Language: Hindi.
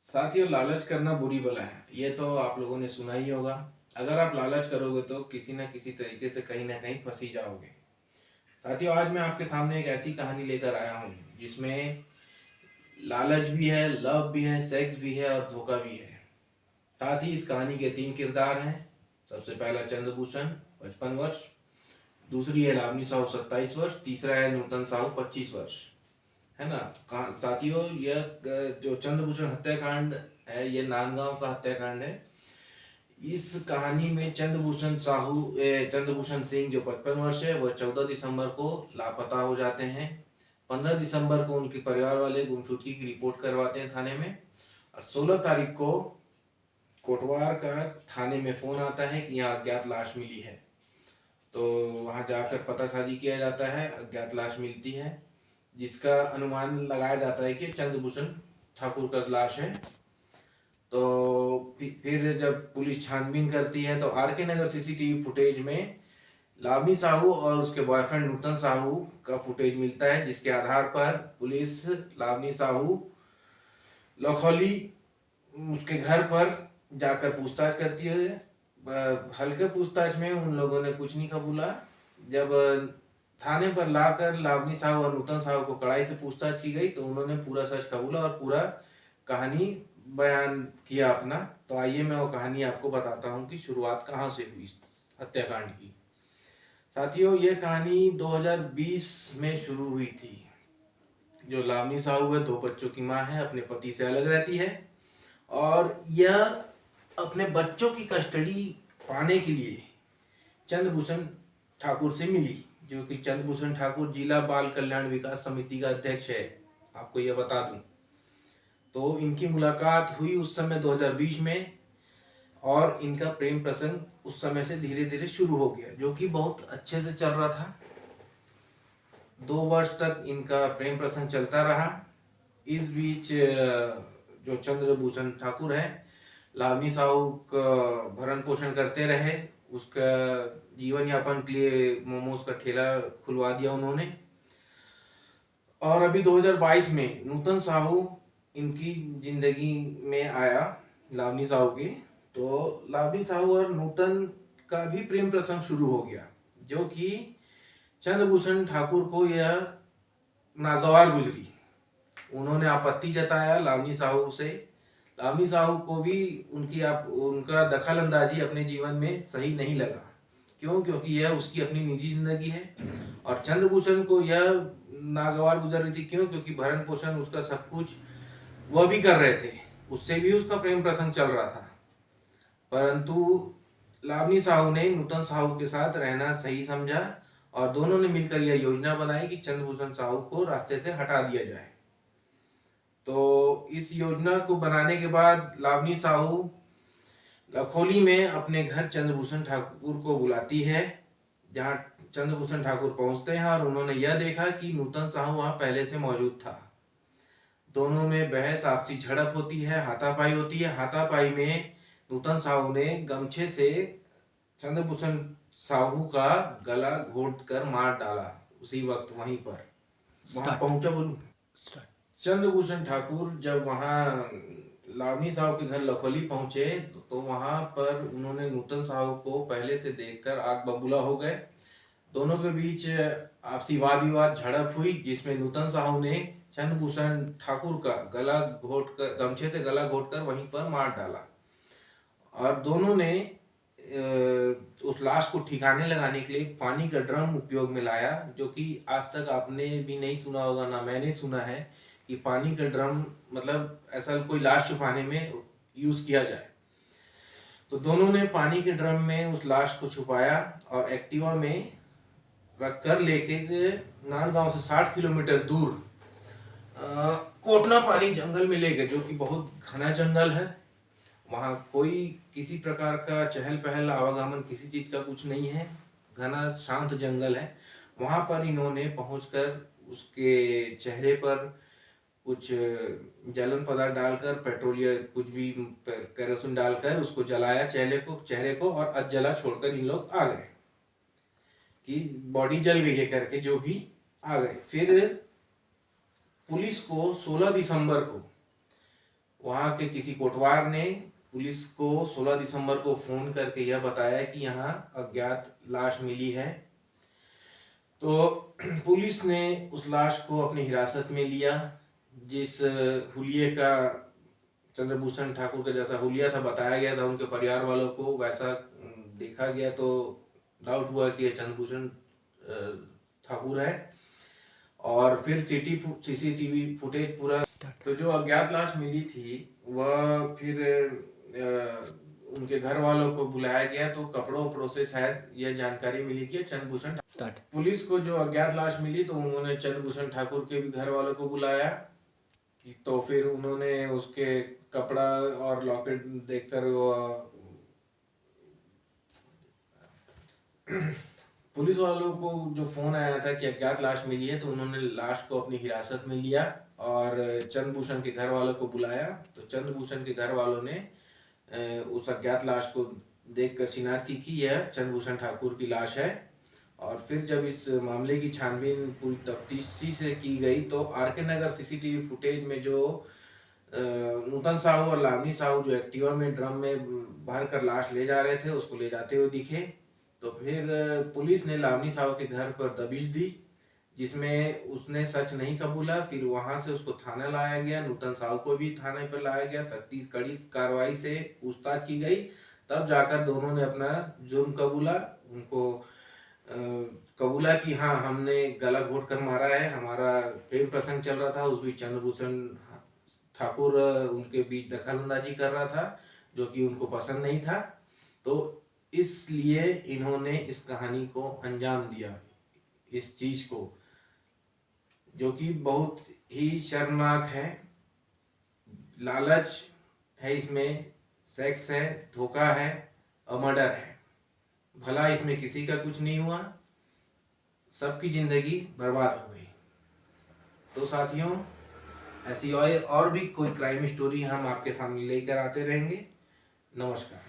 साथियों, लालच करना बुरी बला है। ये तो आप लोगों ने सुना ही होगा। अगर आप लालच करोगे तो किसी न किसी तरीके से कहीं ना कहीं फंस ही जाओगे। साथियों, आज मैं आपके सामने एक ऐसी कहानी लेकर आया हूँ जिसमें लालच भी है, लव भी है, सेक्स भी है और धोखा भी है। साथ ही इस कहानी के 3 किरदार हैं। सबसे पहला चंद्रभूषण 55 वर्ष, दूसरी है लावनी साहू 27 वर्ष, तीसरा है नूतन साहू 25 वर्ष। है ना। साथियों, यह जो चंद्रभूषण हत्याकांड है, ये नांदगांव का हत्याकांड है। इस कहानी में चंद्रभूषण सिंह जो 55 वर्ष है, वह 14 दिसंबर को लापता हो जाते हैं। 15 दिसंबर को उनके परिवार वाले गुमशुदगी की रिपोर्ट करवाते हैं थाने में। और 16 तारीख को कोटवार का थाने में फोन आता है कि यहाँ अज्ञात लाश मिली है। तो वहां जाकर पतासाजी किया जाता है, अज्ञात लाश मिलती है, जिसका अनुमान लगाया जाता है कि चंद्रभूषण ठाकुर का लाश है। तो फिर जब पुलिस छानबीन करती है तो आर के नगर सीसीटीवी फुटेज में लावनी साहू और उसके बॉयफ्रेंड नूतन साहू का फुटेज मिलता है, जिसके आधार पर पुलिस लावनी साहू लखौली उसके घर पर जाकर पूछताछ करती है। हल्के पूछताछ में उन लोगों ने कुछ नहीं कबूला। जब थाने पर लाकर लावनी साहू और नूतन साहू को कड़ाई से पूछताछ की गई तो उन्होंने पूरा सच कबूला और पूरा कहानी बयान किया अपना। तो आइए मैं वो कहानी आपको बताता हूँ कि शुरुआत कहाँ से हुई हत्याकांड की। साथियों, ये कहानी 2020 में शुरू हुई थी। जो लावनी साहू है 2 बच्चों की माँ है, अपने पति से अलग रहती है और यह अपने बच्चों की कस्टडी पाने के लिए चंद्रभूषण ठाकुर से मिली, जो कि चंद्रभूषण ठाकुर जिला बाल कल्याण विकास समिति का अध्यक्ष है। आपको यह बता दूं तो इनकी मुलाकात हुई उस समय 2020 में और इनका प्रेम प्रसंग उस समय से धीरे धीरे शुरू हो गया, जो कि बहुत अच्छे से चल रहा था। 2 वर्ष तक इनका प्रेम प्रसंग चलता रहा। इस बीच जो चंद्रभूषण ठाकुर है, लावनी साहू का भरण पोषण करते रहे। उसका जीवन यापन के लिए मोमोज का ठेला खुलवा दिया उन्होंने। और अभी 2022 में नूतन साहू इनकी जिंदगी में आया, लावनी साहू की। तो लावनी साहू और नूतन का भी प्रेम प्रसंग शुरू हो गया, जो कि चंद्रभूषण ठाकुर को यह नागवार गुजरी। उन्होंने आपत्ति जताया लावनी साहू से। लावनी साहू को भी उनका दखल अंदाजी अपने जीवन में सही नहीं लगा। क्यों? क्योंकि यह उसकी अपनी निजी जिंदगी है और चंद्रभूषण को यह नागवार गुजर रही थी। क्यों? क्योंकि भरण पोषण उसका सब कुछ वह भी कर रहे थे, उससे भी उसका प्रेम प्रसंग चल रहा था। परंतु लावनी साहू ने नूतन साहू के साथ रहना सही समझा और दोनों ने मिलकर यह योजना बनाई कि चंद्रभूषण साहू को रास्ते से हटा दिया जाए। तो इस योजना को बनाने के बाद लावनी साहू लखोली में अपने घर चंद्रभूषण ठाकुर को बुलाती है, जहां चंद्रभूषण ठाकुर पहुंचते हैं और उन्होंने यह देखा कि नूतन साहू वहां पहले से मौजूद था। दोनों में बहस, आपसी झड़प होती है, हाथापाई होती है। हाथापाई में नूतन साहू ने गमछे से चंद्रभूषण साहू का गला घोट कर मार डाला। उसी वक्त वहीं पर वहां पहुंचा। बोलूं, चंद्रभूषण ठाकुर जब वहां लावनी साहू के घर लखोली पहुंचे तो वहां पर उन्होंने नूतन साहू को पहले से देखकर आग बबूला हो गए। दोनों के बीच आपसी वाद विवाद, झड़प हुई, जिसमें नूतन साहू ने चंद्रभूषण ठाकुर का गला घोटकर, गमछे से गला घोटकर वहीं पर मार डाला। और दोनों ने उस लाश को ठिकाने लगाने के लिए पानी का ड्रम उपयोग में लाया, जो कि आज तक आपने भी नहीं सुना होगा, ना मैंने सुना है कि पानी का ड्रम मतलब ऐसा कोई लाश छुपाने में यूज किया जाए। तो दोनों ने पानी के ड्रम में उस लाश को छुपाया और एक्टिवा में रख कर लेके नांदगांव से 60 किलोमीटर दूर कोटना पानी जंगल में ले गए, जो कि बहुत घना जंगल है। वहां कोई किसी प्रकार का चहल पहल, आवागमन, किसी चीज का कुछ नहीं है। घना शांत जंगल है। वहां पर इन्होंने पहुंचकर उसके चेहरे पर कुछ जलन पदार्थ डालकर, पेट्रोल या कुछ भी केरोसिन डालकर उसको जलाया चेहरे को और अधजला छोड़कर इन लोग आ गए कि बॉडी जल गई है करके, जो भी आ गए। फिर पुलिस को 16 दिसंबर को वहाँ के किसी कोटवार ने पुलिस को 16 दिसंबर को फोन करके यह बताया कि यहाँ अज्ञात लाश मिली है। तो पुलिस ने उस लाश को अपनी हिरासत में लिया। जिस हुलिये का चंद्रभूषण ठाकुर का जैसा हुलिया था बताया गया था उनके परिवार वालों को, वैसा देखा गया तो डाउट हुआ कि ये चंद्रभूषण ठाकुर है। और फिर सीसीटीवी फुटेज पूरा, तो जो अज्ञात लाश मिली थी वह फिर उनके घर वालों को बुलाया गया। तो कपड़ों वपड़ों से शायद यह जानकारी मिली कि चंद्रभूषण पुलिस को जो अज्ञात लाश मिली तो उन्होंने चंद्रभूषण ठाकुर के भी घर वालों को बुलाया। तो फिर उन्होंने उसके कपड़ा और लॉकेट देखकर पुलिस वालों को जो फोन आया था कि अज्ञात लाश मिली है, तो उन्होंने लाश को अपनी हिरासत में लिया और चंद्रभूषण के घर वालों को बुलाया। तो चंद्रभूषण के घर वालों ने उस अज्ञात लाश को देखकर शिनाख्त की यह चंद्रभूषण ठाकुर की लाश है। और फिर जब इस मामले की छानबीन पूरी तफ्तीशी से की गई तो आरके नगर सीसीटीवी फुटेज में जो नूतन साहू और लावनी साहू जो एक्टिवा में ड्रम में भर कर लाश ले जा रहे थे उसको ले जाते हुए दिखे। तो फिर पुलिस ने लावनी साहू के घर पर दबिश दी जिसमें उसने सच नहीं कबूला। फिर वहां से उसको थाने लाया गया, नूतन साहू को भी थाने पर लाया गया, सख्ती कड़ी कार्रवाई से पूछताछ की गई। तब जाकर दोनों ने अपना जुर्म कबूला। उनको कबूला कि हाँ हमने गला घोट कर मारा है, हमारा प्रेम प्रसंग चल रहा था, उस बीच चंद्रभूषण ठाकुर उनके बीच दखलंदाजी कर रहा था जो कि उनको पसंद नहीं था। तो इसलिए इन्होंने इस कहानी को अंजाम दिया, इस चीज को, जो कि बहुत ही शर्मनाक है। लालच है इसमें, सेक्स है, धोखा है और मर्डर है। भला इसमें किसी का कुछ नहीं हुआ, सबकी जिंदगी बर्बाद हो गई। तो साथियों, ऐसी और भी कोई क्राइम स्टोरी हम आपके सामने लेकर आते रहेंगे। नमस्कार।